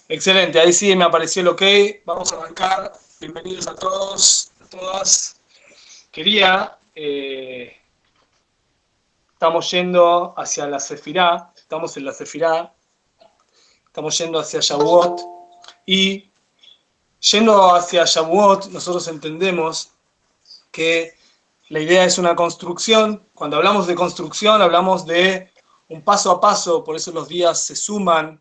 Excelente, ahí sí me apareció el ok. Vamos a arrancar. Bienvenidos a todos, a todas. Quería, estamos yendo hacia la Sefirá, estamos en la Sefirá, estamos yendo hacia Shavuot, y yendo hacia Shavuot nosotros entendemos que la idea es una construcción. Cuando hablamos de construcción hablamos de un paso a paso, por eso los días se suman,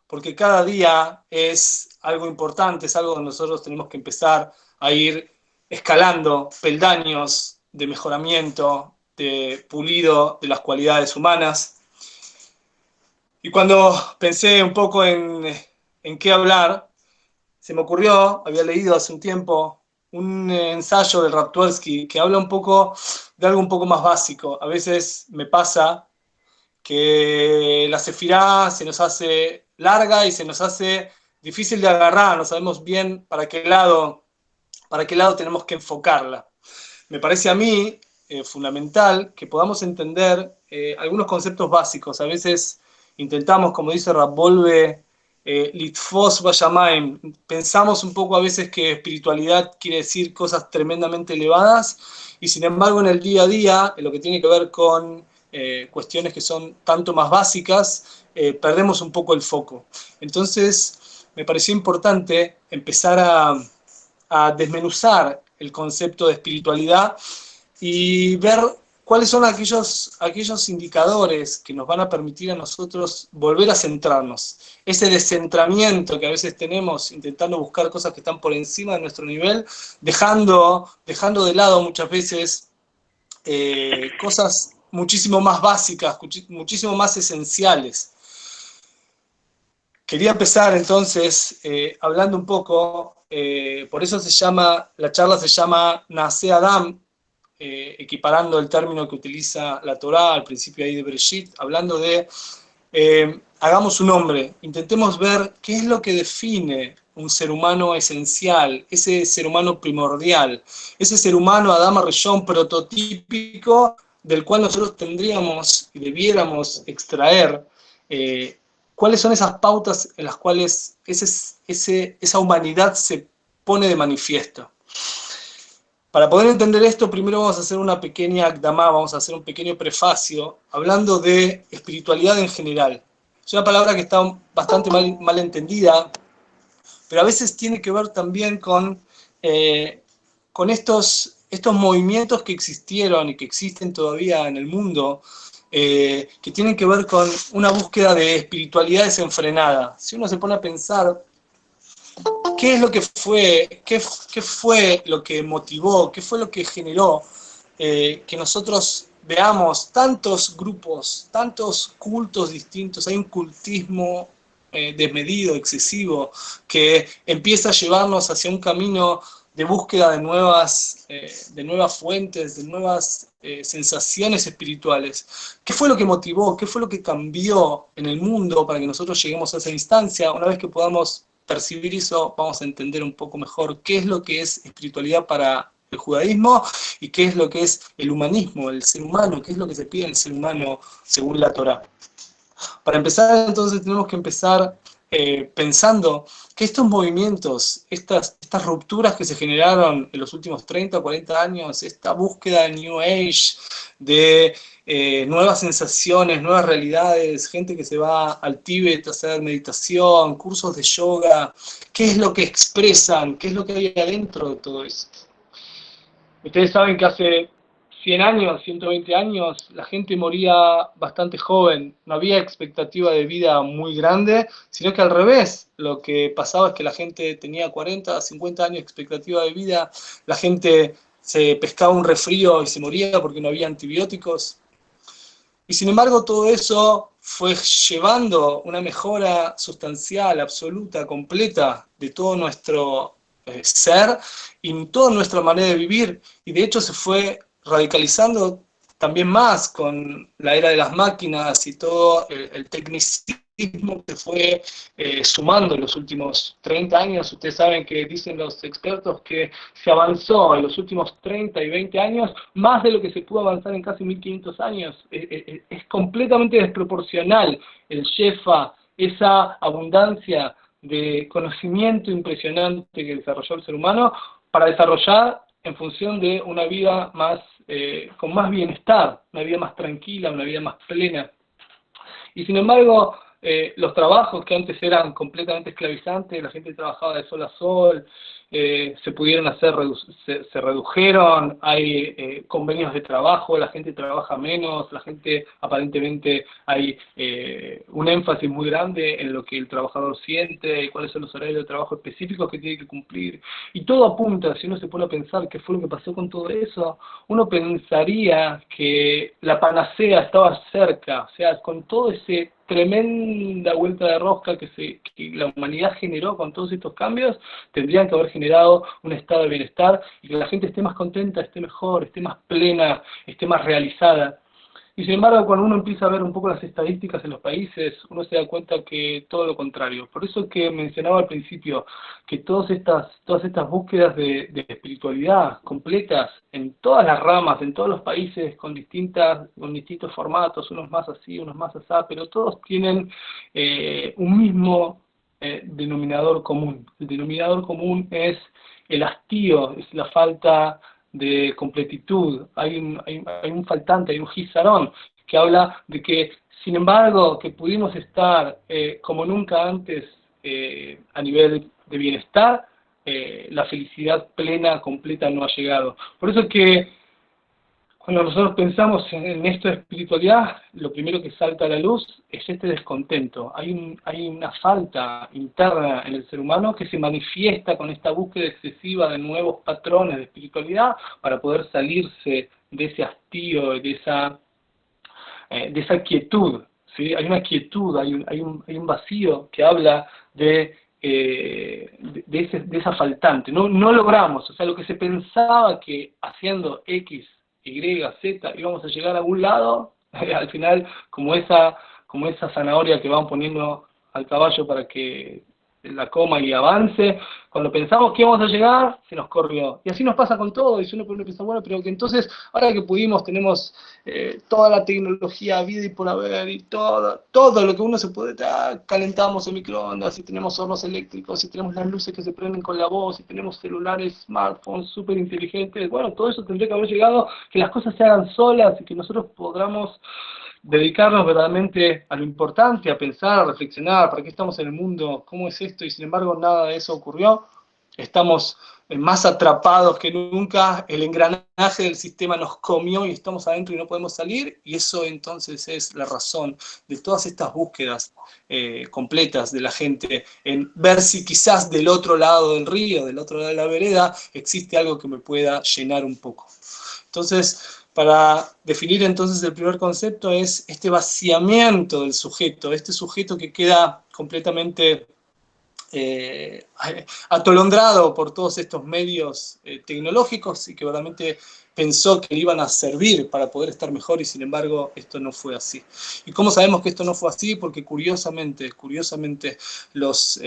porque cada día es algo importante, es algo donde nosotros tenemos que empezar a ir escalando peldaños de mejoramiento, de pulido de las cualidades humanas. Y cuando pensé un poco en qué hablar, se me ocurrió, había leído hace un tiempo un ensayo de Raptowski que habla un poco de algo un poco más básico. A veces me pasa que la sefirá se nos hace larga y se nos hace difícil de agarrar, no sabemos bien para qué lado tenemos que enfocarla. Me parece a mí fundamental que podamos entender algunos conceptos básicos. A veces intentamos, como dice Rapvolve, litfos vayamaim, pensamos un poco a veces que espiritualidad quiere decir cosas tremendamente elevadas, y sin embargo en el día a día, en lo que tiene que ver con cuestiones que son tanto más básicas, perdemos un poco el foco. Entonces me pareció importante empezar a desmenuzar el concepto de espiritualidad y ver cuáles son aquellos indicadores que nos van a permitir a nosotros volver a centrarnos. Ese descentramiento que a veces tenemos intentando buscar cosas que están por encima de nuestro nivel, dejando de lado muchas veces cosas muchísimo más básicas, muchísimo más esenciales. Quería empezar entonces hablando un poco, por eso la charla se llama Naaseh Adam, equiparando el término que utiliza la Torá al principio ahí de Bereshit, hablando de hagamos un hombre, intentemos ver qué es lo que define un ser humano esencial, ese ser humano primordial, ese ser humano Adam Rishon prototípico del cual nosotros tendríamos y debiéramos extraer cuáles son esas pautas en las cuales esa humanidad se pone de manifiesto. Para poder entender esto, primero vamos a hacer una pequeña akdamá, vamos a hacer un pequeño prefacio, hablando de espiritualidad en general. Es una palabra que está bastante mal entendida, pero a veces tiene que ver también con estos movimientos que existieron y que existen todavía en el mundo, que tienen que ver con una búsqueda de espiritualidad desenfrenada. Si uno se pone a pensar qué es lo que fue, qué fue lo que motivó, qué fue lo que generó que nosotros veamos tantos grupos, tantos cultos distintos. Hay un cultismo desmedido, excesivo, que empieza a llevarnos hacia un camino de búsqueda de nuevas fuentes, de nuevas sensaciones espirituales. ¿Qué fue lo que motivó? ¿Qué fue lo que cambió en el mundo para que nosotros lleguemos a esa instancia? Una vez que podamos percibir eso, vamos a entender un poco mejor qué es lo que es espiritualidad para el judaísmo y qué es lo que es el humanismo, el ser humano, qué es lo que se pide en el ser humano según la Torá. Para empezar, entonces, tenemos que empezar pensando que estos movimientos, estas rupturas que se generaron en los últimos 30 o 40 años, esta búsqueda del New Age, de nuevas sensaciones, nuevas realidades, gente que se va al Tíbet a hacer meditación, cursos de yoga, ¿qué es lo que expresan? ¿Qué es lo que hay adentro de todo eso? Ustedes saben que hace 100 años, 120 años, la gente moría bastante joven, no había expectativa de vida muy grande, sino que al revés, lo que pasaba es que la gente tenía 40, 50 años de expectativa de vida, la gente se pescaba un resfrío y se moría porque no había antibióticos. Y sin embargo todo eso fue llevando una mejora sustancial, absoluta, completa de todo nuestro ser y toda nuestra manera de vivir. Y de hecho se fue radicalizando también más con la era de las máquinas y todo el tecnicismo que fue sumando en los últimos 30 años. Ustedes saben que dicen los expertos que se avanzó en los últimos 30 y 20 años más de lo que se pudo avanzar en casi 1500 años. Es completamente desproporcional el shefa, esa abundancia de conocimiento impresionante que desarrolló el ser humano para desarrollar en función de una vida más, con más bienestar, una vida más tranquila, una vida más plena. Y sin embargo, los trabajos que antes eran completamente esclavizantes, la gente trabajaba de sol a sol, se pudieron hacer, se redujeron, hay convenios de trabajo, la gente trabaja menos, la gente aparentemente hay un énfasis muy grande en lo que el trabajador siente y cuáles son los horarios de trabajo específicos que tiene que cumplir. Y todo apunta, si uno se pone a pensar qué fue lo que pasó con todo eso, uno pensaría que la panacea estaba cerca, o sea, con todo ese tremenda vuelta de rosca que la humanidad generó con todos estos cambios, tendrían que haber generado un estado de bienestar y que la gente esté más contenta, esté mejor, esté más plena, esté más realizada. Y sin embargo, cuando uno empieza a ver un poco las estadísticas en los países, uno se da cuenta que todo lo contrario. Por eso que mencionaba al principio que todas estas búsquedas de espiritualidad completas en todas las ramas, en todos los países, con distintos formatos, unos más así, unos más así, pero todos tienen un mismo denominador común. El denominador común es el hastío, es la falta de completitud, hay un faltante, hay un gizarón que habla de que, sin embargo, que pudimos estar como nunca antes a nivel de bienestar, la felicidad plena, completa no ha llegado. Por eso que cuando nosotros pensamos en esto de espiritualidad, lo primero que salta a la luz es este descontento. Hay una falta interna en el ser humano que se manifiesta con esta búsqueda excesiva de nuevos patrones de espiritualidad para poder salirse de ese hastío, de esa quietud. ¿Sí? Hay una quietud, hay un vacío que habla de esa faltante. No logramos, o sea, lo que se pensaba que haciendo X, Y, Z, íbamos a llegar a algún lado, al final, como esa zanahoria que van poniendo al caballo para que la coma y avance, cuando pensamos que íbamos a llegar, se nos corrió. Y así nos pasa con todo, y si uno piensa, bueno, pero que entonces, ahora que pudimos, tenemos toda la tecnología, vida y por haber, y todo lo que uno se puede, calentamos en microondas, y tenemos hornos eléctricos, y tenemos las luces que se prenden con la voz, y tenemos celulares, smartphones súper inteligentes, bueno, todo eso tendría que haber llegado, que las cosas se hagan solas, y que nosotros podamos dedicarnos verdaderamente a lo importante, a pensar, a reflexionar, para qué estamos en el mundo, cómo es esto, y sin embargo nada de eso ocurrió. Estamos más atrapados que nunca, el engranaje del sistema nos comió y estamos adentro y no podemos salir, y eso entonces es la razón de todas estas búsquedas completas de la gente, en ver si quizás del otro lado del río, del otro lado de la vereda, existe algo que me pueda llenar un poco. Entonces, para definir entonces el primer concepto es este vaciamiento del sujeto, este sujeto que queda completamente atolondrado por todos estos medios tecnológicos y que verdaderamente pensó que le iban a servir para poder estar mejor y sin embargo esto no fue así. ¿Y cómo sabemos que esto no fue así? Porque curiosamente los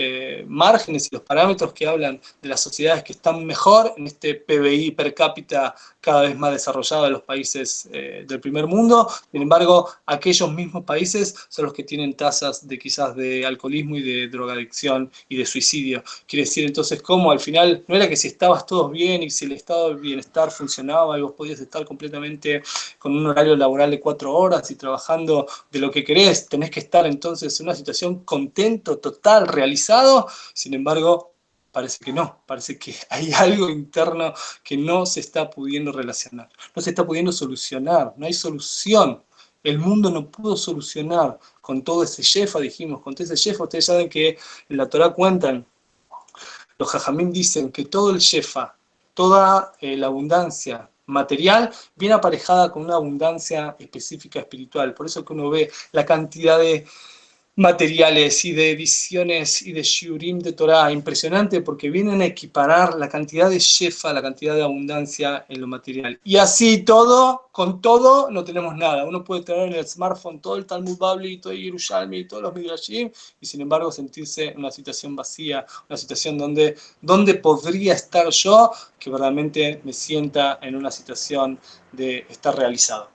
márgenes y los parámetros que hablan de las sociedades que están mejor en este PBI per cápita cada vez más desarrollado de los países del primer mundo, sin embargo aquellos mismos países son los que tienen tasas de quizás de alcoholismo y de drogadicción y de suicidio. Quiere decir entonces cómo al final no era que si estabas todos bien y si el estado de bienestar funcionaba y vos podías estar completamente con un horario laboral de 4 horas y trabajando de lo que querés, tenés que estar entonces en una situación contento, total, realizado, sin embargo parece que no, parece que hay algo interno que no se está pudiendo relacionar, no se está pudiendo solucionar, no hay solución. El mundo no pudo solucionar con todo ese yefa, dijimos, con todo ese yefa. Ustedes saben que en la Torá cuentan, los jajamim dicen que todo el yefa, toda la abundancia material viene aparejada con una abundancia específica espiritual. Por eso que uno ve la cantidad de materiales y de ediciones y de shiurim de Torah, impresionante porque vienen a equiparar la cantidad de shefa, la cantidad de abundancia en lo material. Y así todo, con todo, no tenemos nada. Uno puede tener en el smartphone todo el Talmud Babli, todo el Yerushalmi y todos los Midrashim, y sin embargo sentirse en una situación vacía, una situación donde podría estar yo, que verdaderamente me sienta en una situación de estar realizado.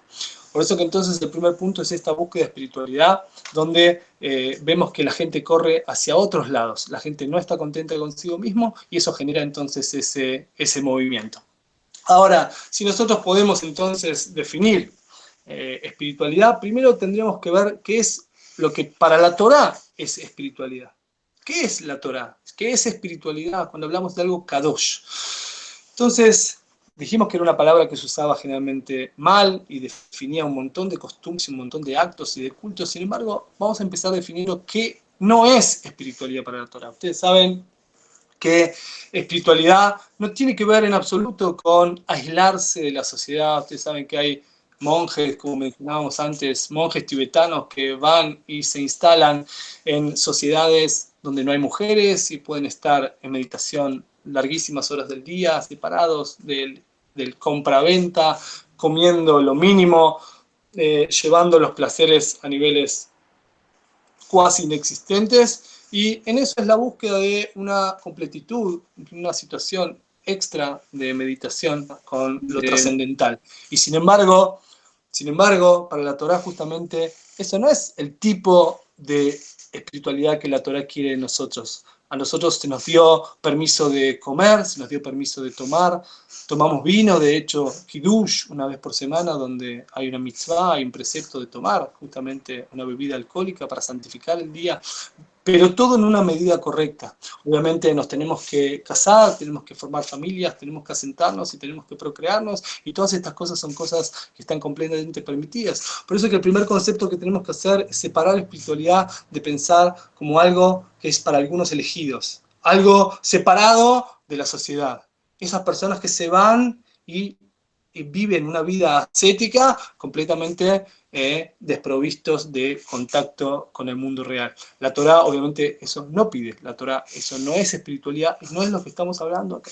Por eso que entonces el primer punto es esta búsqueda de espiritualidad, donde vemos que la gente corre hacia otros lados, la gente no está contenta consigo mismo y eso genera entonces ese movimiento. Ahora, si nosotros podemos entonces definir espiritualidad, primero tendríamos que ver qué es lo que para la Torá es espiritualidad. ¿Qué es la Torá? ¿Qué es espiritualidad cuando hablamos de algo kadosh? Entonces, dijimos que era una palabra que se usaba generalmente mal y definía un montón de costumbres, un montón de actos y de cultos. Sin embargo, vamos a empezar a definir lo que no es espiritualidad para la Torá. Ustedes saben que espiritualidad no tiene que ver en absoluto con aislarse de la sociedad. Ustedes saben que hay monjes, como mencionábamos antes, monjes tibetanos que van y se instalan en sociedades donde no hay mujeres y pueden estar en meditación larguísimas horas del día, separados del compra-venta, comiendo lo mínimo, llevando los placeres a niveles cuasi inexistentes, y en eso es la búsqueda de una completitud, una situación extra de meditación con lo trascendental. Y sin embargo, para la Torá justamente eso no es el tipo de espiritualidad que la Torá quiere de nosotros. A nosotros se nos dio permiso de comer, se nos dio permiso de tomar, tomamos vino, de hecho, Kiddush, una vez por semana, donde hay una mitzvah, hay un precepto de tomar justamente una bebida alcohólica para santificar el día, pero todo en una medida correcta. Obviamente nos tenemos que casar, tenemos que formar familias, tenemos que asentarnos y tenemos que procrearnos, y todas estas cosas son cosas que están completamente permitidas. Por eso que el primer concepto que tenemos que hacer es separar la espiritualidad de pensar como algo que es para algunos elegidos, algo separado de la sociedad. Esas personas que se van y viven una vida ascética completamente desprovistos de contacto con el mundo real. La Torá obviamente eso no pide, la Torá eso no es espiritualidad, no es lo que estamos hablando acá.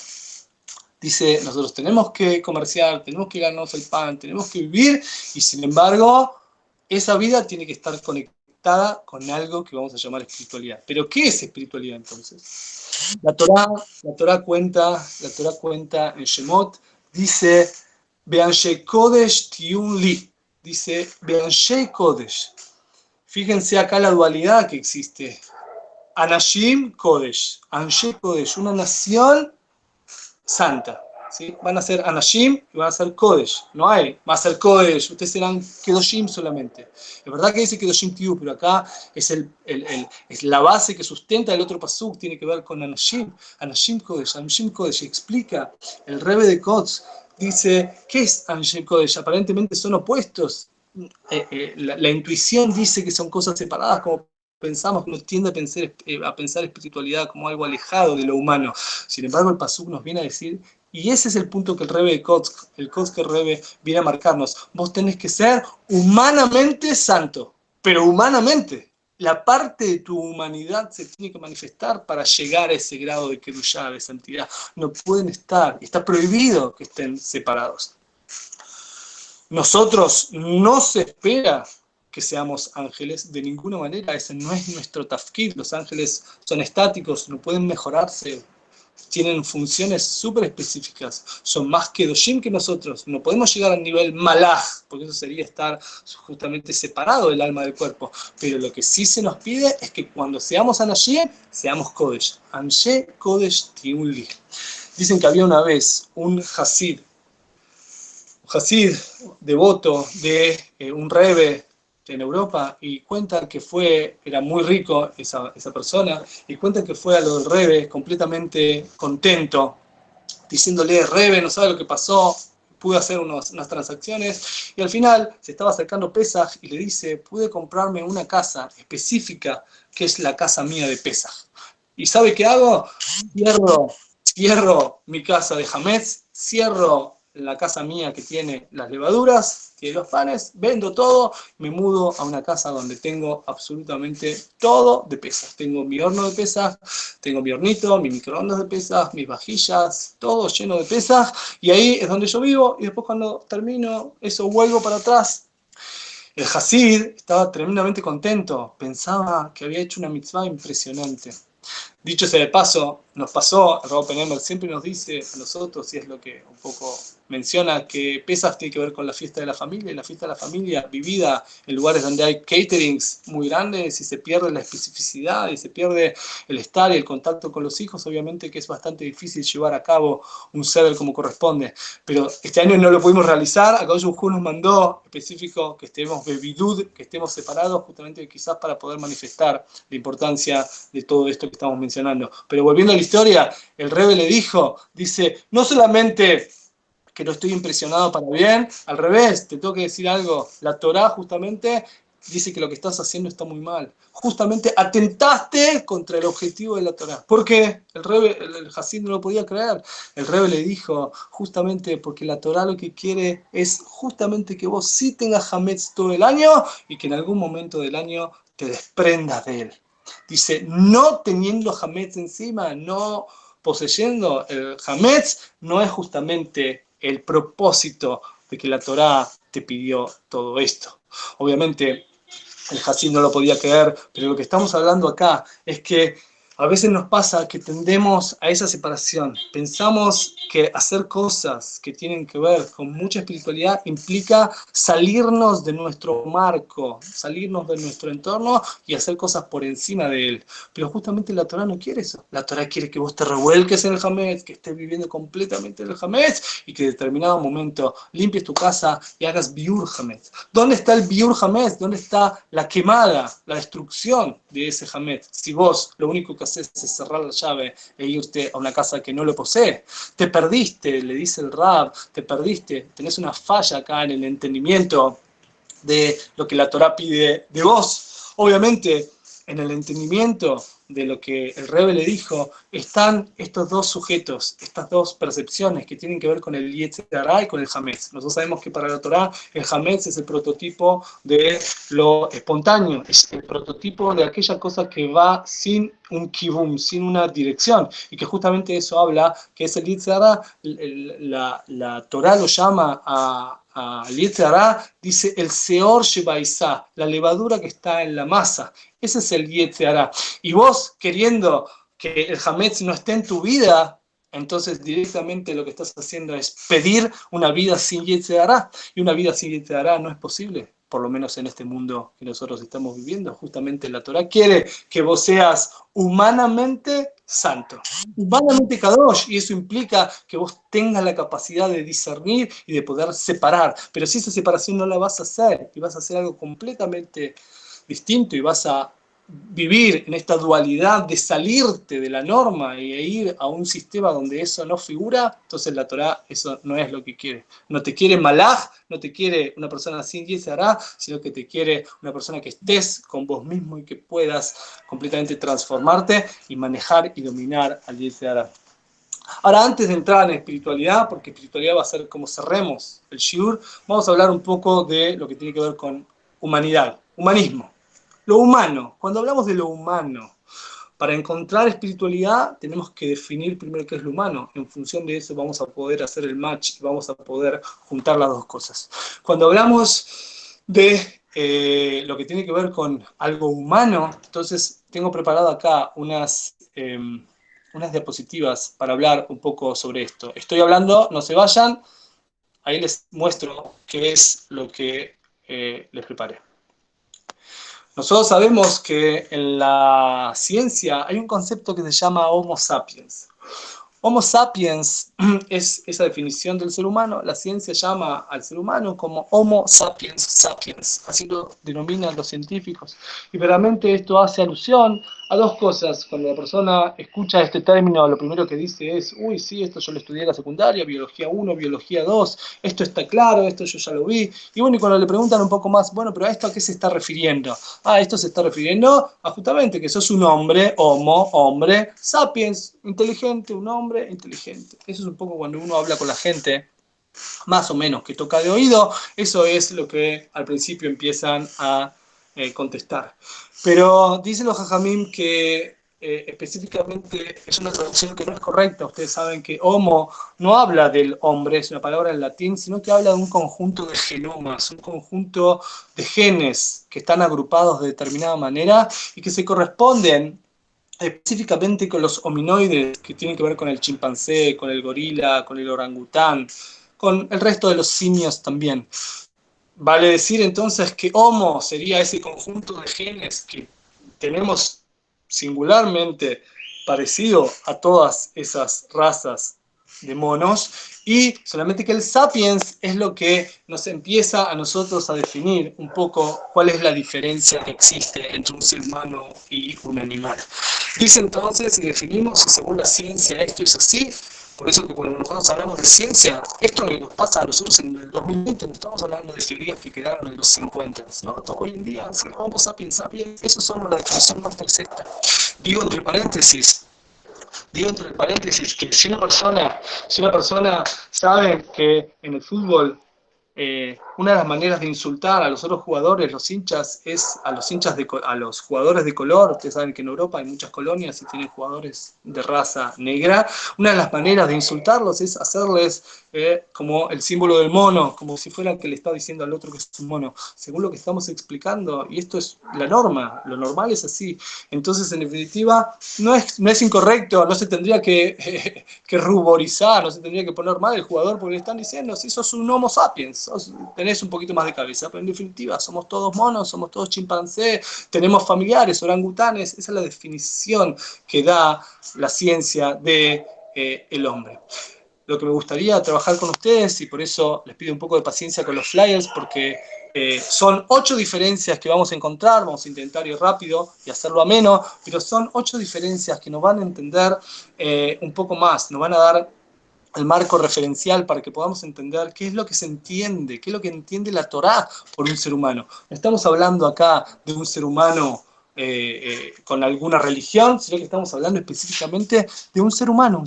Dice, nosotros tenemos que comerciar, tenemos que ganarnos el pan, tenemos que vivir, y sin embargo, esa vida tiene que estar conectada con algo que vamos a llamar espiritualidad. ¿Pero qué es espiritualidad entonces? La Torá cuenta en Shemot, dice, Be'anshei Kodesh Tiyun Li, dice, Be'anshei Kodesh. Fíjense acá la dualidad que existe. Anashim Kodesh, Anshei Kodesh, una nación santa. ¿Sí? Van a ser Anashim y van a ser Kodesh. No hay, va a ser Kodesh, ustedes serán Kedoshim solamente. Es verdad que dice Kedoshim Tiyu, pero acá es la base que sustenta el otro pasuk, tiene que ver con Anashim. Anashim Kodesh, Anashim Kodesh. Explica el Rebbe de Kotz, dice, ¿qué es Anashim Kodesh? Aparentemente son opuestos. La intuición dice que son cosas separadas, como pensamos, que uno tiende a pensar espiritualidad como algo alejado de lo humano. Sin embargo, el pasuk nos viene a decir, y ese es el punto que el Rebbe de Kotz, el Rebbe viene a marcarnos, vos tenés que ser humanamente santo, pero humanamente. La parte de tu humanidad se tiene que manifestar para llegar a ese grado de kedushá, de santidad. No pueden estar, está prohibido que estén separados. Nosotros no se espera que seamos ángeles de ninguna manera, ese no es nuestro tafkid. Los ángeles son estáticos, no pueden mejorarse, tienen funciones súper específicas, son más kedoshim que nosotros, no podemos llegar al nivel malach, porque eso sería estar justamente separado del alma del cuerpo, pero lo que sí se nos pide es que cuando seamos anashim, seamos kodesh, anshe kodesh tiunli. Dicen que había una vez un hasid devoto de un rebbe en Europa, y cuentan que era muy rico esa persona, y cuentan que fue a lo del rebbe completamente contento, diciéndole, rebbe, no sabe lo que pasó, pude hacer unas transacciones, y al final se estaba acercando Pesaj y le dice, pude comprarme una casa específica que es la casa mía de Pesaj. ¿Y sabe qué hago? Cierro mi casa de Hametz, cierro la casa mía que tiene las levaduras, tiene los panes, vendo todo, me mudo a una casa donde tengo absolutamente todo de Pesaj. Tengo mi horno de Pesaj, tengo mi hornito, mi microondas de Pesaj, mis vajillas, todo lleno de Pesaj, y ahí es donde yo vivo, y después cuando termino eso vuelvo para atrás. El Hasid estaba tremendamente contento, pensaba que había hecho una mitzvah impresionante. Dicho sea de paso, nos pasó, el Rav Oppenheimer siempre nos dice a nosotros, y es lo que un poco menciona, que Pesach tiene que ver con la fiesta de la familia, y la fiesta de la familia vivida en lugares donde hay caterings muy grandes, y se pierde la especificidad, y se pierde el estar y el contacto con los hijos, obviamente que es bastante difícil llevar a cabo un seder como corresponde. Pero este año no lo pudimos realizar, acá Hu nos mandó específico que estemos bebidud, que estemos separados, justamente quizás para poder manifestar la importancia de todo esto que estamos mencionando. Pero volviendo a la historia, el Rebbe le dice, no solamente que no estoy impresionado para bien, al revés, te tengo que decir algo, la Torá justamente dice que lo que estás haciendo está muy mal. Justamente atentaste contra el objetivo de la Torá. ¿Por qué? El Hasid no lo podía creer. El Rebbe le dijo, justamente porque la Torá lo que quiere es justamente que vos sí tengas Hametz todo el año y que en algún momento del año te desprendas de él. Dice, no teniendo Hametz encima, no poseyendo el Hametz, no es justamente el propósito de que la Torá te pidió todo esto. Obviamente, el Hasid no lo podía creer, pero lo que estamos hablando acá es que a veces nos pasa que tendemos a esa separación. Pensamos que hacer cosas que tienen que ver con mucha espiritualidad implica salirnos de nuestro marco, salirnos de nuestro entorno y hacer cosas por encima de él. Pero justamente la Torá no quiere eso. La Torá quiere que vos te revuelques en el Hametz, que estés viviendo completamente en el Hametz y que en determinado momento limpies tu casa y hagas Biur Hametz. ¿Dónde está el Biur Hametz? ¿Dónde está la quemada, la destrucción de ese Hametz? Si vos lo único que haces es cerrar la llave e irte a una casa que no lo posee, te perdiste, le dice el Rab, te perdiste, tenés una falla acá en el entendimiento de lo que la Torá pide de vos. Obviamente, en el entendimiento de lo que el Rebbe le dijo, están estos dos sujetos, estas dos percepciones que tienen que ver con el Yetzer Hará y con el Hametz. Nosotros sabemos que para la Torá el Hametz es el prototipo de lo espontáneo, es el prototipo de aquella cosa que va sin un kibum, sin una dirección, y que justamente eso habla, que es el Yetzer Hará, la Torá lo llama al Yetzer Hará, dice el Seor Shebaisá, la levadura que está en la masa. Ese es el Yetzer Hará. Y vos queriendo que el Hametz no esté en tu vida, entonces directamente lo que estás haciendo es pedir una vida sin Yetzer Hará. Y una vida sin Yetzer Hará no es posible, por lo menos en este mundo que nosotros estamos viviendo. Justamente la Torá quiere que vos seas humanamente santo, humanamente kadosh, y eso implica que vos tengas la capacidad de discernir y de poder separar. Pero si esa separación no la vas a hacer y vas a hacer algo completamente distinto y vas a vivir en esta dualidad de salirte de la norma y ir a un sistema donde eso no figura, entonces la Torá eso no es lo que quiere. No te quiere malaj, no te quiere una persona sin Yetzer Hará, sino que te quiere una persona que estés con vos mismo y que puedas completamente transformarte y manejar y dominar al Yetzer Hará. Ahora, antes de entrar en espiritualidad, porque espiritualidad va a ser como cerremos el shiur, vamos a hablar un poco de lo que tiene que ver con humanidad, humanismo. Lo humano, cuando hablamos de lo humano, para encontrar espiritualidad tenemos que definir primero qué es lo humano. En función de eso vamos a poder hacer el match y vamos a poder juntar las dos cosas. Cuando hablamos de lo que tiene que ver con algo humano, entonces tengo preparado acá unas diapositivas para hablar un poco sobre esto. Estoy hablando, no se vayan, ahí les muestro qué es lo que les preparé. Nosotros sabemos que en la ciencia hay un concepto que se llama Homo sapiens. Homo sapiens es esa definición del ser humano. La ciencia llama al ser humano como Homo sapiens sapiens, así lo denominan los científicos. Y realmente esto hace alusión a dos cosas. Cuando la persona escucha este término, lo primero que dice es, uy, sí, esto yo lo estudié en la secundaria, biología 1, biología 2, esto está claro, esto yo ya lo vi. Y bueno, y cuando le preguntan un poco más, bueno, pero ¿a esto a qué se está refiriendo? Esto se está refiriendo a justamente que sos un hombre, homo, hombre, sapiens, inteligente, un hombre inteligente. Eso es un poco cuando uno habla con la gente, más o menos que toca de oído, eso es lo que al principio empiezan a contestar. Pero dicen los jajamim que específicamente es una traducción que no es correcta. Ustedes saben que homo no habla del hombre, es una palabra en latín, sino que habla de un conjunto de genomas, un conjunto de genes que están agrupados de determinada manera y que se corresponden específicamente con los hominoides, que tienen que ver con el chimpancé, con el gorila, con el orangután, con el resto de los simios también. Vale decir entonces que Homo sería ese conjunto de genes que tenemos singularmente parecido a todas esas razas de monos, y solamente que el sapiens es lo que nos empieza a nosotros a definir un poco cuál es la diferencia que existe entre un ser humano y un animal. Dice entonces, y definimos, y según la ciencia esto es así. Por eso que cuando nosotros hablamos de ciencia, esto que nos pasa a nosotros en el 2020, no estamos hablando de teorías que quedaron en los 50, ¿no? Hoy en día, si vamos sapiens, eso es solo la definición más perfecta. Digo entre paréntesis, que si una persona sabe que en el fútbol una de las maneras de insultar a los otros jugadores, los hinchas, es a los jugadores de color. Ustedes saben que en Europa hay muchas colonias y tienen jugadores de raza negra. Una de las maneras de insultarlos es hacerles como el símbolo del mono, como si fuera que le está diciendo al otro que es un mono, según lo que estamos explicando, y esto es la norma, lo normal es así. Entonces, en definitiva, no es incorrecto, no se tendría que ruborizar, no se tendría que poner mal el jugador porque le están diciendo, si sos un homo sapiens, tenés un poquito más de cabeza, pero en definitiva somos todos monos, somos todos chimpancés, tenemos familiares, orangutanes. Esa es la definición que da la ciencia de el hombre. Lo que me gustaría trabajar con ustedes, y por eso les pido un poco de paciencia con los flyers, porque son 8 diferencias que vamos a encontrar. Vamos a intentar ir rápido y hacerlo ameno, pero son 8 diferencias que nos van a entender un poco más, nos van a dar el marco referencial para que podamos entender qué es lo que se entiende, qué es lo que entiende la Torá por un ser humano. No estamos hablando acá de un ser humano con alguna religión, sino que estamos hablando específicamente de un ser humano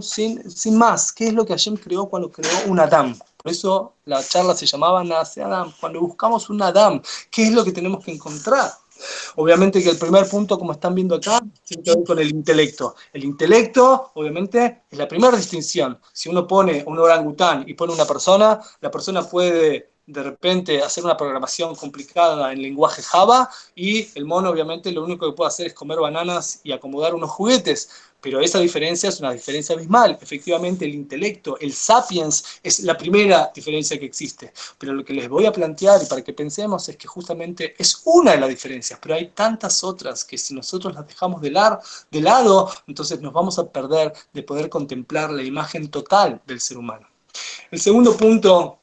sin más. ¿Qué es lo que Hashem creó cuando creó un Adán? Por eso la charla se llamaba Nace Adam. Cuando buscamos un Adán, ¿qué es lo que tenemos que encontrar? Obviamente que el primer punto, como están viendo acá, tiene que ver con el intelecto. El intelecto, obviamente, es la primera distinción. Si uno pone un orangután y pone una persona, la persona puede de repente hacer una programación complicada en lenguaje Java, y el mono obviamente lo único que puede hacer es comer bananas y acomodar unos juguetes. Pero esa diferencia es una diferencia abismal. Efectivamente, el intelecto, el sapiens, es la primera diferencia que existe. Pero lo que les voy a plantear, y para que pensemos, es que justamente es una de las diferencias, pero hay tantas otras que si nosotros las dejamos de lado, entonces nos vamos a perder de poder contemplar la imagen total del ser humano. El segundo punto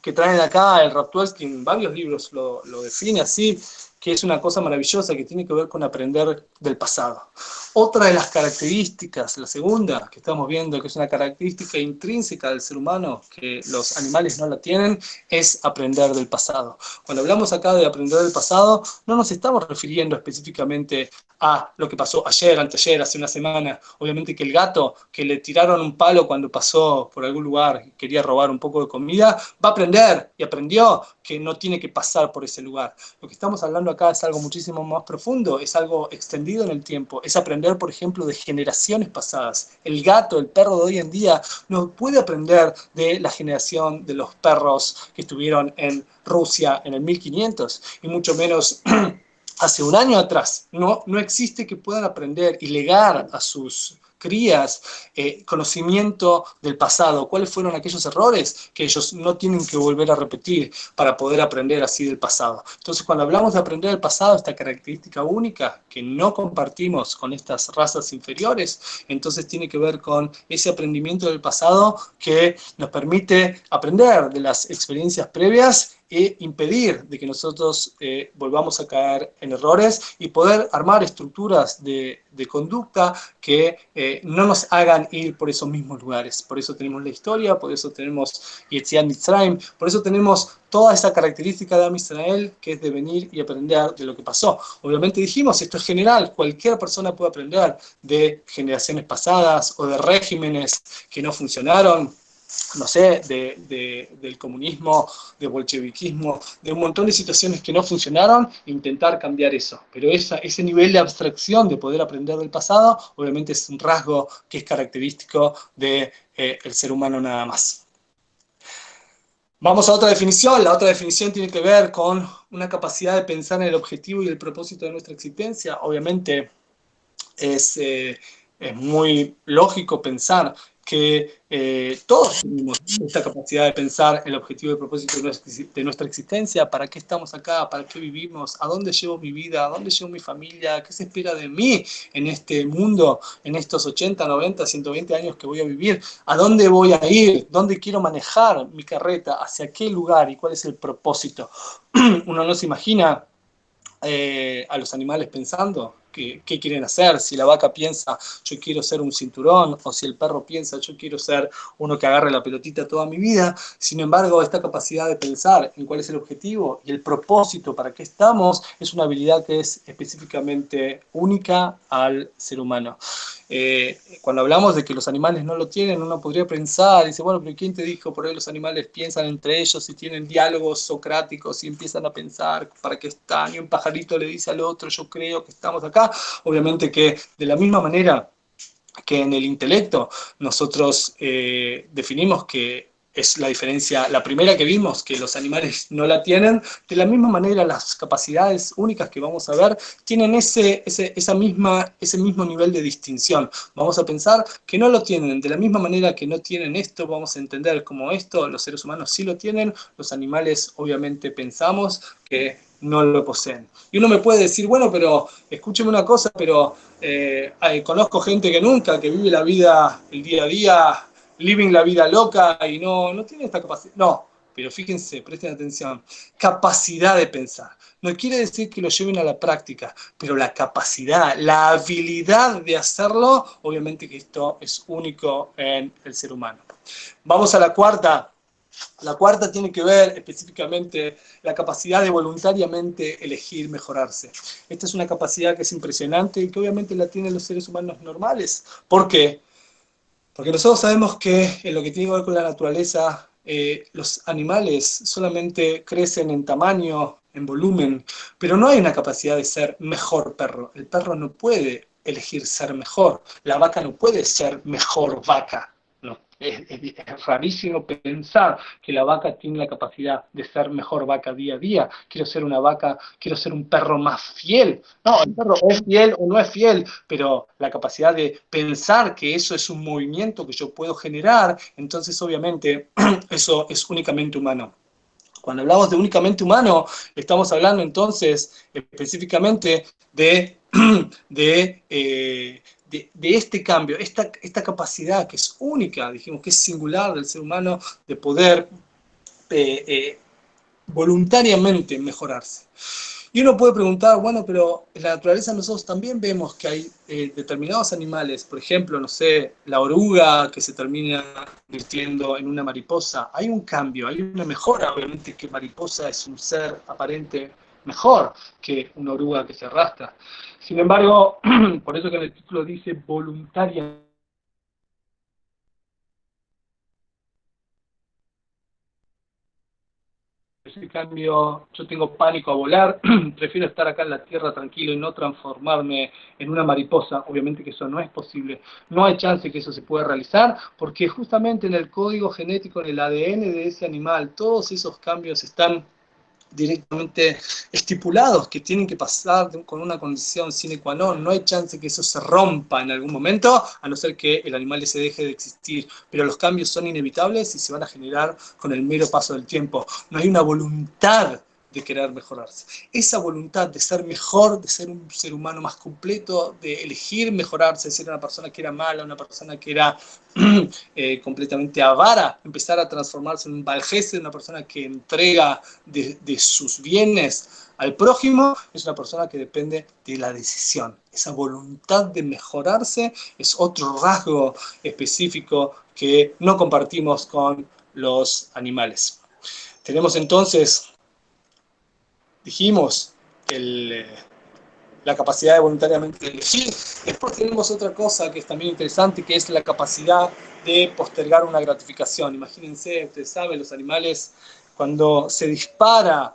que traen acá, el Raptuelsky en varios libros lo define así, que es una cosa maravillosa que tiene que ver con aprender del pasado. Otra de las características, la segunda que estamos viendo, que es una característica intrínseca del ser humano, que los animales no la tienen, es aprender del pasado. Cuando hablamos acá de aprender del pasado, no nos estamos refiriendo específicamente a lo que pasó ayer, anteayer, hace una semana. Obviamente que el gato que le tiraron un palo cuando pasó por algún lugar y quería robar un poco de comida, va a aprender, y aprendió que no tiene que pasar por ese lugar. Lo que estamos hablando acá es algo muchísimo más profundo, es algo extendido en el tiempo, es aprender, por ejemplo, de generaciones pasadas. El gato, el perro de hoy en día, no puede aprender de la generación de los perros que estuvieron en Rusia en el 1500, y mucho menos hace un año atrás. No existe que puedan aprender y legar a sus crías conocimiento del pasado, cuáles fueron aquellos errores que ellos no tienen que volver a repetir para poder aprender así del pasado. Entonces, cuando hablamos de aprender del pasado, esta característica única que no compartimos con estas razas inferiores, entonces tiene que ver con ese aprendimiento del pasado que nos permite aprender de las experiencias previas e impedir de que nosotros volvamos a caer en errores, y poder armar estructuras de conducta que no nos hagan ir por esos mismos lugares. Por eso tenemos la historia, por eso tenemos Yetziat Mitzrayim, por eso tenemos toda esa característica de Am Israel, que es de venir y aprender de lo que pasó. Obviamente dijimos, esto es general, cualquier persona puede aprender de generaciones pasadas o de regímenes que no funcionaron, no sé, del comunismo, del bolcheviquismo, de un montón de situaciones que no funcionaron, intentar cambiar eso. Pero ese nivel de abstracción de poder aprender del pasado, obviamente es un rasgo que es característico del ser humano nada más. Vamos a otra definición. La otra definición tiene que ver con una capacidad de pensar en el objetivo y el propósito de nuestra existencia. Obviamente, es muy lógico pensar que todos tenemos esta capacidad de pensar el objetivo y el propósito de nuestra existencia, para qué estamos acá, para qué vivimos, a dónde llevo mi vida, a dónde llevo mi familia, qué se espera de mí en este mundo, en estos 80, 90, 120 años que voy a vivir, a dónde voy a ir, dónde quiero manejar mi carreta, hacia qué lugar y cuál es el propósito. Uno no se imagina a los animales pensando qué quieren hacer. Si la vaca piensa, yo quiero ser un cinturón, o si el perro piensa, yo quiero ser uno que agarre la pelotita toda mi vida. Sin embargo, esta capacidad de pensar en cuál es el objetivo y el propósito para qué estamos es una habilidad que es específicamente única al ser humano. Cuando hablamos de que los animales no lo tienen, uno podría pensar, dice, bueno, pero ¿quién te dijo? Por ahí los animales piensan entre ellos y tienen diálogos socráticos y empiezan a pensar para qué están, y un pajarito le dice al otro, yo creo que estamos acá. Obviamente que de la misma manera que en el intelecto nosotros definimos que es la diferencia, la primera que vimos, que los animales no la tienen, de la misma manera las capacidades únicas que vamos a ver tienen ese mismo nivel de distinción. Vamos a pensar que no lo tienen, de la misma manera que no tienen esto, vamos a entender como esto, los seres humanos sí lo tienen, los animales obviamente pensamos que no lo poseen. Y uno me puede decir, bueno, pero escúcheme una cosa, pero conozco gente que vive la vida, el día a día, living la vida loca y no tiene esta capacidad. No, pero fíjense, presten atención, capacidad de pensar. No quiere decir que lo lleven a la práctica, pero la capacidad, la habilidad de hacerlo, obviamente que esto es único en el ser humano. Vamos a la cuarta. La cuarta tiene que ver específicamente la capacidad de voluntariamente elegir mejorarse. Esta es una capacidad que es impresionante y que obviamente la tienen los seres humanos normales. ¿Por qué? Porque nosotros sabemos que en lo que tiene que ver con la naturaleza, los animales solamente crecen en tamaño, en volumen, pero no hay una capacidad de ser mejor perro. El perro no puede elegir ser mejor. La vaca no puede ser mejor vaca. No. Es rarísimo pensar que la vaca tiene la capacidad de ser mejor vaca día a día. Quiero ser una vaca, quiero ser un perro más fiel. No, el perro es fiel o no es fiel, pero la capacidad de pensar que eso es un movimiento que yo puedo generar, entonces obviamente eso es únicamente humano. Cuando hablamos de únicamente humano, estamos hablando entonces específicamente de, este cambio, esta capacidad que es única, dijimos que es singular del ser humano, de poder voluntariamente mejorarse. Y uno puede preguntar, bueno, pero en la naturaleza nosotros también vemos que hay determinados animales, por ejemplo, no sé, la oruga que se termina convirtiendo en una mariposa. Hay un cambio, hay una mejora, obviamente que mariposa es un ser aparente mejor que una oruga que se arrastra. Sin embargo, por eso que en el título dice voluntariamente. En cambio, yo tengo pánico a volar, prefiero estar acá en la tierra tranquilo y no transformarme en una mariposa. Obviamente que eso no es posible. No hay chance que eso se pueda realizar, porque justamente en el código genético, en el ADN de ese animal, todos esos cambios están directamente estipulados, que tienen que pasar con una condición sine qua non. No hay chance que eso se rompa en algún momento, a no ser que el animal ese deje de existir. Pero los cambios son inevitables y se van a generar con el mero paso del tiempo. No hay una voluntad de querer mejorarse. Esa voluntad de ser mejor, de ser un ser humano más completo, de elegir mejorarse, de ser una persona que era mala, una persona que era completamente avara, empezar a transformarse en un Valgese, una persona que entrega de sus bienes al prójimo, es una persona que depende de la decisión. Esa voluntad de mejorarse es otro rasgo específico que no compartimos con los animales. Tenemos entonces, dijimos, la capacidad de voluntariamente elegir. Después tenemos otra cosa que es también interesante, que es la capacidad de postergar una gratificación. Imagínense, ustedes saben, los animales, cuando se dispara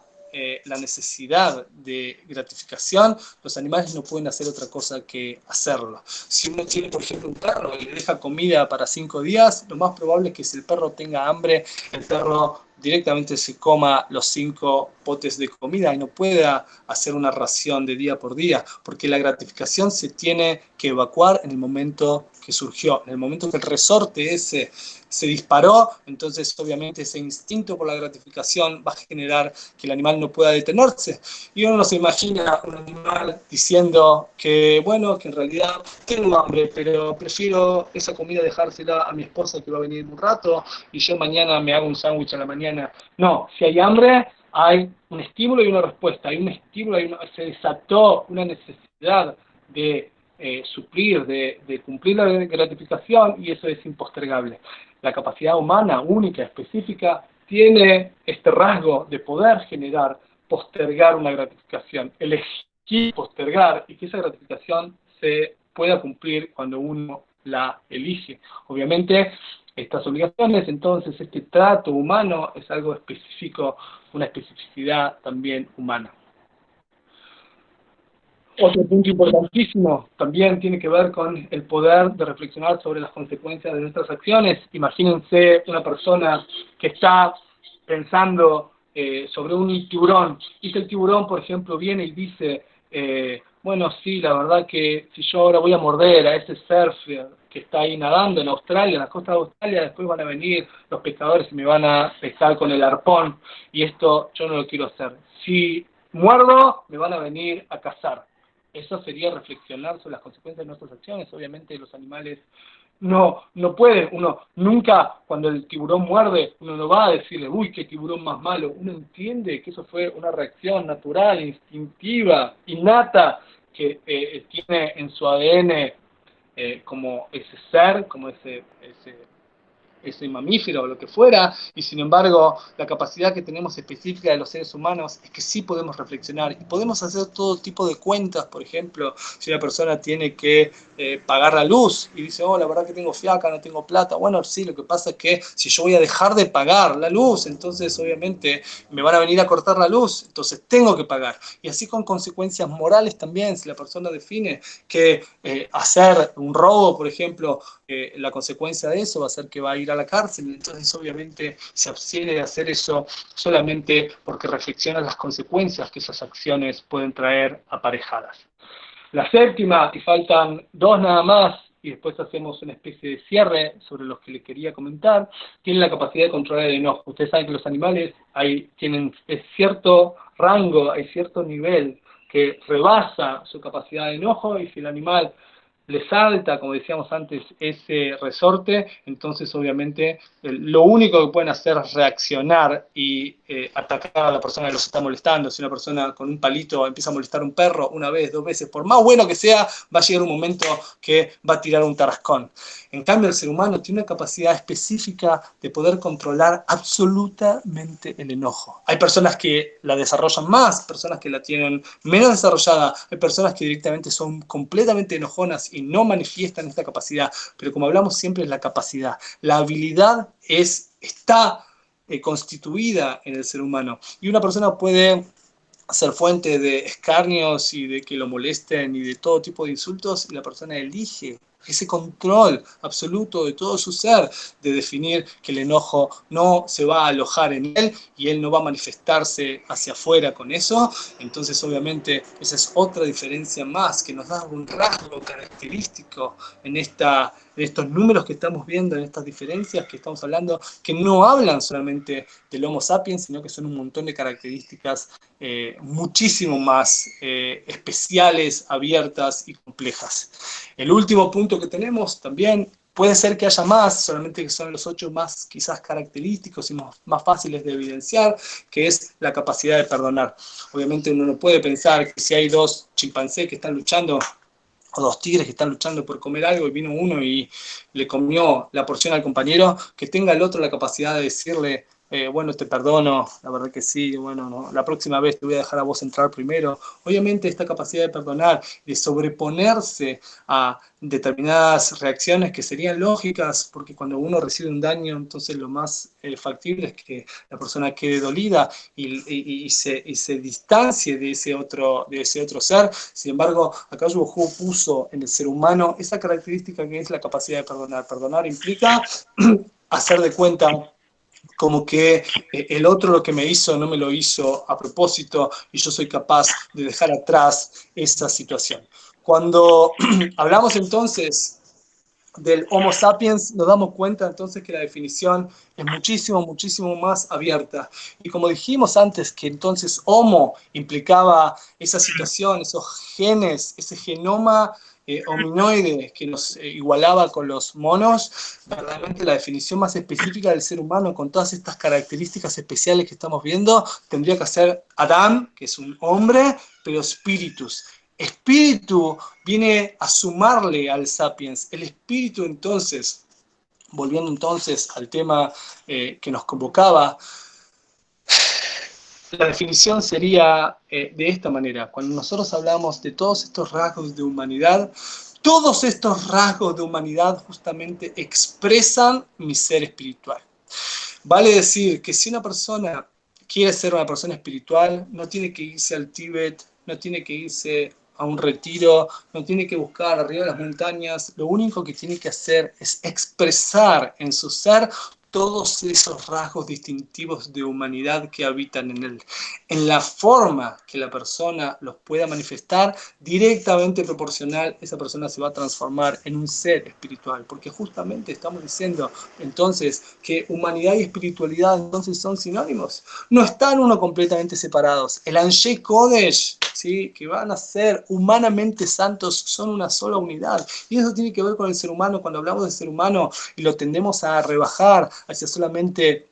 la necesidad de gratificación, los animales no pueden hacer otra cosa que hacerlo. Si uno tiene, por ejemplo, un perro y le deja comida para 5 días, lo más probable es que si el perro tenga hambre, el perro directamente se coma los 5 potes de comida y no pueda hacer una ración de día por día, porque la gratificación se tiene que evacuar en el momento que surgió, en el momento que el resorte ese se disparó, entonces obviamente ese instinto por la gratificación va a generar que el animal no pueda detenerse. Y uno no se imagina un animal diciendo que, bueno, que en realidad tengo hambre, pero prefiero esa comida dejársela a mi esposa que va a venir un rato y yo mañana me hago un sándwich a la mañana. No, si hay hambre, hay un estímulo y una respuesta. Hay un estímulo, se desató una necesidad de suplir, de cumplir la gratificación, y eso es impostergable. La capacidad humana, única, específica, tiene este rasgo de poder generar, postergar una gratificación, elegir postergar y que esa gratificación se pueda cumplir cuando uno la elige. Obviamente, estas obligaciones, entonces, este trato humano es algo específico, una especificidad también humana. Otro punto importantísimo también tiene que ver con el poder de reflexionar sobre las consecuencias de nuestras acciones. Imagínense una persona que está pensando sobre un tiburón y que el tiburón, por ejemplo, viene y dice, bueno, sí, la verdad que si yo ahora voy a morder a ese surfer que está ahí nadando en Australia, en la costa de Australia, después van a venir los pescadores y me van a pescar con el arpón, y esto yo no lo quiero hacer. Si muerdo, me van a venir a cazar. Eso sería reflexionar sobre las consecuencias de nuestras acciones. Obviamente los animales no pueden, uno nunca, cuando el tiburón muerde, uno no va a decirle, uy, qué tiburón más malo. Uno entiende que eso fue una reacción natural, instintiva, innata, que tiene en su ADN como ese ser, como ese mamífero o lo que fuera, y sin embargo la capacidad que tenemos específica de los seres humanos es que sí podemos reflexionar y podemos hacer todo tipo de cuentas. Por ejemplo, si una persona tiene que pagar la luz y dice, oh, la verdad que tengo fiaca, no tengo plata, bueno, sí, lo que pasa es que si yo voy a dejar de pagar la luz, entonces obviamente me van a venir a cortar la luz, entonces tengo que pagar. Y así con consecuencias morales también, si la persona define que hacer un robo, por ejemplo, la consecuencia de eso va a ser que va a ir a la cárcel, entonces obviamente se abstiene de hacer eso solamente porque reflexiona las consecuencias que esas acciones pueden traer aparejadas. La séptima, y faltan 2 nada más, y después hacemos una especie de cierre sobre los que les quería comentar, tiene la capacidad de controlar el enojo. Ustedes saben que los animales tienen cierto rango, hay cierto nivel que rebasa su capacidad de enojo, y si el animal le salta, como decíamos antes, ese resorte, entonces obviamente lo único que pueden hacer es reaccionar y atacar a la persona que los está molestando. Si una persona con un palito empieza a molestar a un perro 1 vez, 2 veces, por más bueno que sea, va a llegar un momento que va a tirar un tarascón. En cambio, el ser humano tiene una capacidad específica de poder controlar absolutamente el enojo. Hay personas que la desarrollan más, personas que la tienen menos desarrollada, hay personas que directamente son completamente enojonas y no manifiestan esta capacidad, pero como hablamos siempre es la capacidad. La habilidad está constituida en el ser humano, y una persona puede ser fuente de escarnios y de que lo molesten y de todo tipo de insultos, y la persona elige ese control absoluto de todo su ser, de definir que el enojo no se va a alojar en él y él no va a manifestarse hacia afuera con eso. Entonces obviamente esa es otra diferencia más que nos da un rasgo característico en estos números que estamos viendo, en estas diferencias que estamos hablando, que no hablan solamente del Homo sapiens, sino que son un montón de características muchísimo más especiales, abiertas y complejas. El último punto que tenemos también, puede ser que haya más, solamente que son los 8 más quizás característicos y más fáciles de evidenciar, que es la capacidad de perdonar. Obviamente uno no puede pensar que si hay 2 chimpancés que están luchando, o 2 tigres que están luchando por comer algo, y vino uno y le comió la porción al compañero, que tenga el otro la capacidad de decirle, bueno, te perdono, la verdad que sí, bueno, no, la próxima vez te voy a dejar a vos entrar primero. Obviamente esta capacidad de perdonar, de sobreponerse a determinadas reacciones que serían lógicas, porque cuando uno recibe un daño, entonces lo más factible es que la persona quede dolida y se distancie de ese otro ser. Sin embargo, acá Yu Hu puso en el ser humano esa característica que es la capacidad de perdonar. Perdonar implica hacer de cuenta como que el otro lo que me hizo no me lo hizo a propósito y yo soy capaz de dejar atrás esa situación. Cuando hablamos entonces del Homo sapiens, nos damos cuenta entonces que la definición es muchísimo, muchísimo más abierta. Y como dijimos antes, que entonces Homo implicaba esa situación, esos genes, ese genoma hominoide que nos igualaba con los monos, verdaderamente la definición más específica del ser humano con todas estas características especiales que estamos viendo, tendría que ser Adán, que es un hombre, pero spiritus. Espíritu viene a sumarle al sapiens. El espíritu entonces, volviendo entonces al tema que nos convocaba, la definición sería de esta manera. Cuando nosotros hablamos de todos estos rasgos de humanidad, todos estos rasgos de humanidad justamente expresan mi ser espiritual. Vale decir que si una persona quiere ser una persona espiritual, no tiene que irse al Tíbet, no tiene que irse a un retiro, no tiene que buscar arriba de las montañas, lo único que tiene que hacer es expresar en su ser todos esos rasgos distintivos de humanidad que habitan en él. En la forma que la persona los pueda manifestar, directamente proporcional, esa persona se va a transformar en un ser espiritual, porque justamente estamos diciendo entonces que humanidad y espiritualidad entonces son sinónimos, no están uno completamente separados. El Anshe Kodesh, ¿sí?, que van a ser humanamente santos, son una sola unidad, y eso tiene que ver con el ser humano. Cuando hablamos del ser humano y lo tendemos a rebajar hacia solamente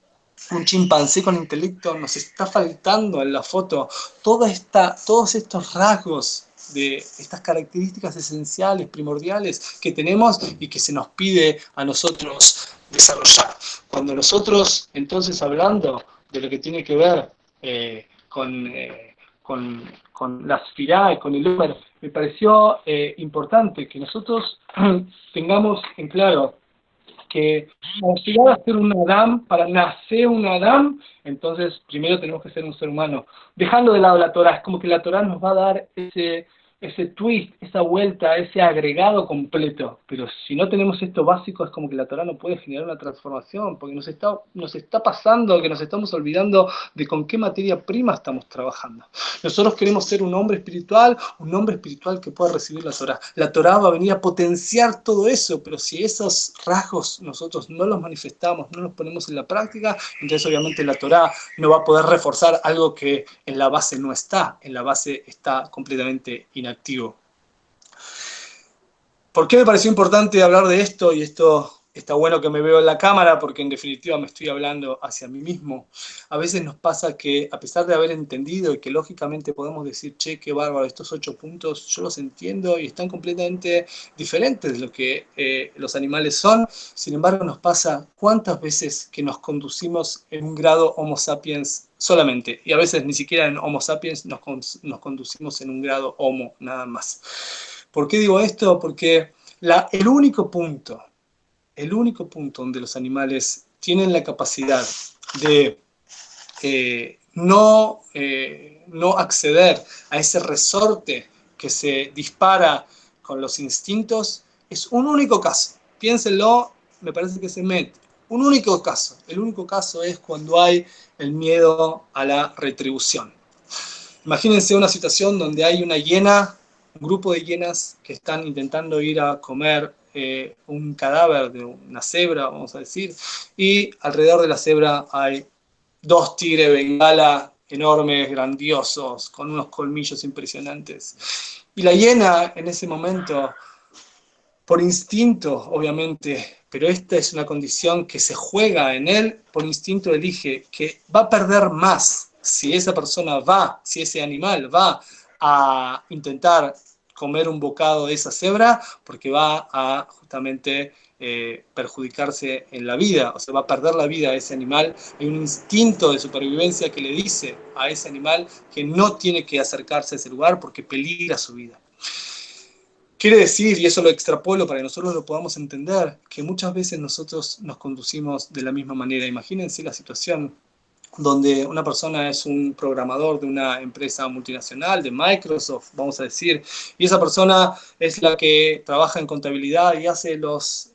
un chimpancé con intelecto, nos está faltando en la foto todos estos rasgos de estas características esenciales, primordiales que tenemos y que se nos pide a nosotros desarrollar. Cuando nosotros, entonces, hablando de lo que tiene que ver con la Sfirá y con el Omer, me pareció importante que nosotros tengamos en claro que para llegar a ser un Adán, para nacer un Adán, entonces primero tenemos que ser un ser humano. Dejando de lado la Torah, es como que la Torah nos va a dar ese twist, esa vuelta, ese agregado completo. Pero si no tenemos esto básico, es como que la Torah no puede generar una transformación, porque nos está pasando que nos estamos olvidando de con qué materia prima estamos trabajando. Nosotros queremos ser un hombre espiritual que pueda recibir la Torah. La Torah va a venir a potenciar todo eso, pero si esos rasgos nosotros no los manifestamos, no los ponemos en la práctica, entonces obviamente la Torah no va a poder reforzar algo que en la base no está, en la base está completamente inactivo. ¿Por qué me pareció importante hablar de esto? Y esto está bueno que me veo en la cámara, porque en definitiva me estoy hablando hacia mí mismo. A veces nos pasa que, a pesar de haber entendido y que lógicamente podemos decir, che, qué bárbaro, estos 8 puntos yo los entiendo y están completamente diferentes de lo que los animales son, sin embargo nos pasa cuántas veces que nos conducimos en un grado Homo sapiens solamente, y a veces ni siquiera en Homo sapiens nos conducimos en un grado Homo, nada más. ¿Por qué digo esto? Porque el único punto donde los animales tienen la capacidad de no acceder a ese resorte que se dispara con los instintos es un único caso. Piénsenlo, me parece que se mete. Un único caso. El único caso es cuando hay el miedo a la retribución. Imagínense una situación donde hay una hiena, un grupo de hienas que están intentando ir a comer un cadáver de una cebra, vamos a decir, y alrededor de la cebra hay 2 tigres bengala enormes, grandiosos, con unos colmillos impresionantes. Y la hiena en ese momento, por instinto, obviamente, pero esta es una condición que se juega en él, por instinto elige que va a perder más si esa persona va, si ese animal va a intentar comer un bocado de esa cebra porque va a justamente perjudicarse en la vida, o sea, va a perder la vida a ese animal. Hay un instinto de supervivencia que le dice a ese animal que no tiene que acercarse a ese lugar porque peligra su vida. Quiere decir, y eso lo extrapolo para que nosotros lo podamos entender, que muchas veces nosotros nos conducimos de la misma manera. Imagínense la situación donde una persona es un programador de una empresa multinacional, de Microsoft, vamos a decir, y esa persona es la que trabaja en contabilidad y hace los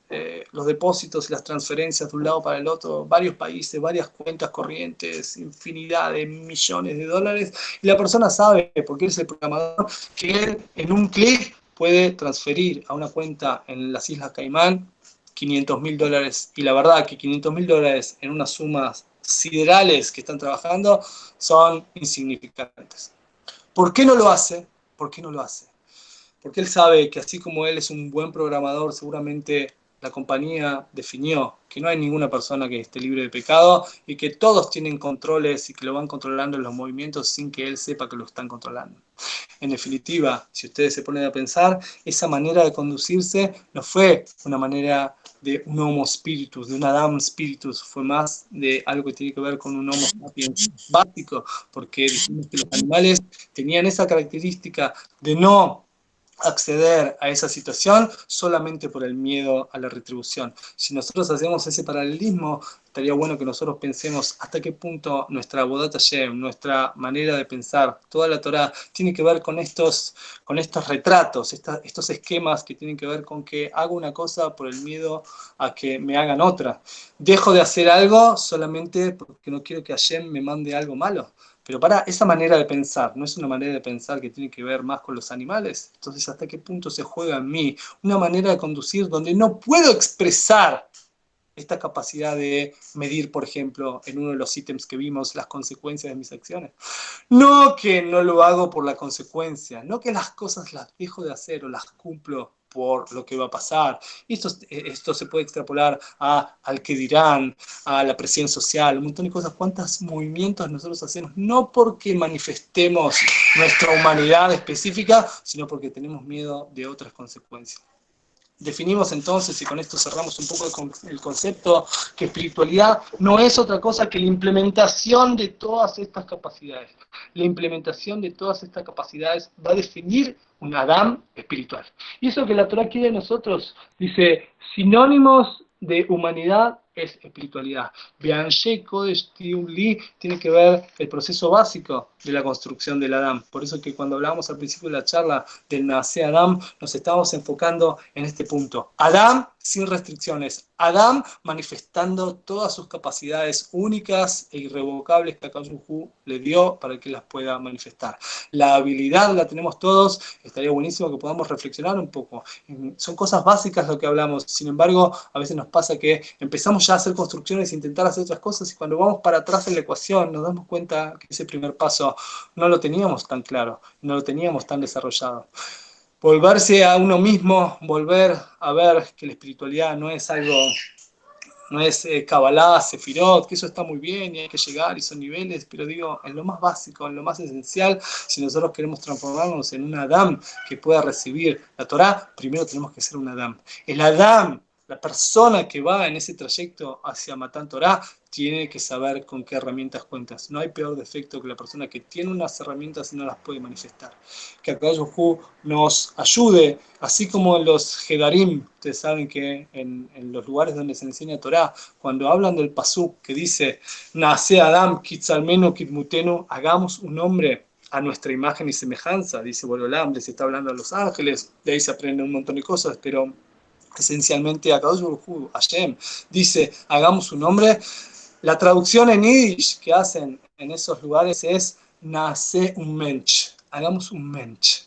depósitos y las transferencias de un lado para el otro, varios países, varias cuentas corrientes, infinidad de millones de dólares, y la persona sabe, porque él es el programador, que él en un clic puede transferir a una cuenta en las Islas Caimán $500.000, y la verdad que $500.000 en unas sumas siderales que están trabajando son insignificantes. ¿Por qué no lo hace? ¿Por qué no lo hace? Porque él sabe que así como él es un buen programador, seguramente la compañía definió que no hay ninguna persona que esté libre de pecado y que todos tienen controles y que lo van controlando en los movimientos sin que él sepa que lo están controlando. En definitiva, si ustedes se ponen a pensar, esa manera de conducirse no fue una manera de un homo spiritus, de un Adam spiritus, fue más de algo que tiene que ver con un homo sapiens básico, porque dijimos que los animales tenían esa característica de no acceder a esa situación solamente por el miedo a la retribución. Si nosotros hacemos ese paralelismo, estaría bueno que nosotros pensemos hasta qué punto nuestra Avodat Hashem, nuestra manera de pensar, toda la Torah, tiene que ver con estos retratos, estos esquemas que tienen que ver con que hago una cosa por el miedo a que me hagan otra. Dejo de hacer algo solamente porque no quiero que Hashem me mande algo malo. Pero para esa manera de pensar, no es una manera de pensar que tiene que ver más con los animales. Entonces, ¿hasta qué punto se juega en mí una manera de conducir donde no puedo expresar esta capacidad de medir, por ejemplo, en uno de los ítems que vimos, las consecuencias de mis acciones? No que no lo hago por la consecuencia, no que las cosas las dejo de hacer o las cumplo por lo que va a pasar. Esto se puede extrapolar al que dirán, a la presión social, un montón de cosas. ¿Cuántos movimientos nosotros hacemos? No porque manifestemos nuestra humanidad específica, sino porque tenemos miedo de otras consecuencias. Definimos entonces, y con esto cerramos un poco el concepto, que espiritualidad no es otra cosa que la implementación de todas estas capacidades. La implementación de todas estas capacidades va a definir un Adam espiritual. Y eso que la Torah quiere de nosotros, dice, sinónimos de humanidad es espiritualidad. Be'anshe Kodesh Tium Li tiene que ver el proceso básico de la construcción del Adam. Por eso que cuando hablábamos al principio de la charla del Naaseh Adam, nos estábamos enfocando en este punto. Adam sin restricciones. Adam manifestando todas sus capacidades únicas e irrevocables que Akadosh Baruj Hu le dio para que las pueda manifestar. La habilidad la tenemos todos, estaría buenísimo que podamos reflexionar un poco. Son cosas básicas lo que hablamos, sin embargo, a veces nos pasa que empezamos ya a hacer construcciones e intentar hacer otras cosas y cuando vamos para atrás en la ecuación nos damos cuenta que ese primer paso no lo teníamos tan claro, no lo teníamos tan desarrollado. Volverse a uno mismo, volver a ver que la espiritualidad no es algo, no es Kabbalah, Sefirot, que eso está muy bien y hay que llegar y son niveles, pero digo, en lo más básico, en lo más esencial, si nosotros queremos transformarnos en un Adam que pueda recibir la Torah, primero tenemos que ser un Adam. El Adam, la persona que va en ese trayecto hacia Matan Torah, tiene que saber con qué herramientas cuentas. No hay peor defecto que la persona que tiene unas herramientas y no las puede manifestar. Que Akadosh Baruj Hu nos ayude, así como en los Hedarim, ustedes saben que en los lugares donde se enseña Torah, cuando hablan del pasuk que dice, Naase Adam Kitzalmenu Kitmutenu, hagamos un hombre a nuestra imagen y semejanza, dice Borolam, les está hablando a los ángeles, de ahí se aprenden un montón de cosas, pero esencialmente Akadosh Baruj Hu, Hashem, dice, hagamos un hombre. La traducción en Yiddish que hacen en esos lugares es nace un mensch, hagamos un mensch.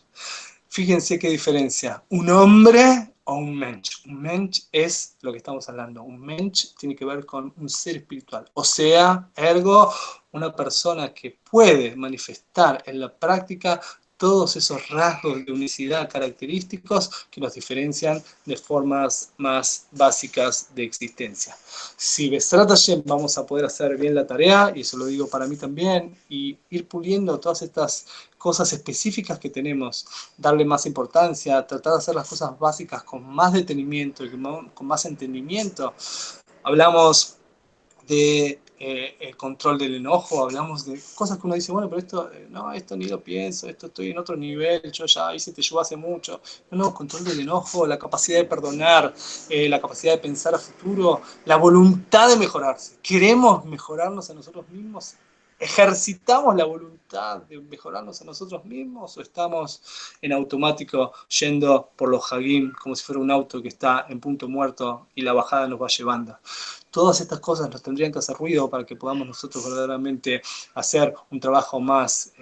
Fíjense qué diferencia, un hombre o un mensch. Un mensch es lo que estamos hablando, un mensch tiene que ver con un ser espiritual, o sea, ergo, una persona que puede manifestar en la práctica todos esos rasgos de unicidad característicos que nos diferencian de formas más básicas de existencia. Si Besrat Hashem vamos a poder hacer bien la tarea, y eso lo digo para mí también, y ir puliendo todas estas cosas específicas que tenemos, darle más importancia, tratar de hacer las cosas básicas con más detenimiento y con más entendimiento. Hablamos de el control del enojo, hablamos de cosas que uno dice, bueno, pero esto, no, esto ni lo pienso, esto estoy en otro nivel, yo ya hice Teshuvah hace mucho. No, control del enojo, la capacidad de perdonar, la capacidad de pensar a futuro, la voluntad de mejorarse. ¿Queremos mejorarnos a nosotros mismos? ¿Ejercitamos la voluntad de mejorarnos a nosotros mismos o estamos en automático yendo por los hagim como si fuera un auto que está en punto muerto y la bajada nos va llevando? Todas estas cosas nos tendrían que hacer ruido para que podamos nosotros verdaderamente hacer un trabajo más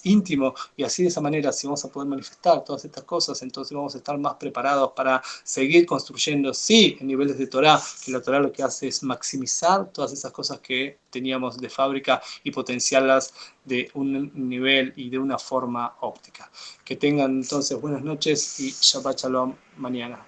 íntimo, y así de esa manera, si vamos a poder manifestar todas estas cosas, entonces vamos a estar más preparados para seguir construyendo, sí, en niveles de Torah, que la Torah lo que hace es maximizar todas esas cosas que teníamos de fábrica y potenciarlas de un nivel y de una forma óptica. Que tengan entonces buenas noches y Shabbat Shalom mañana.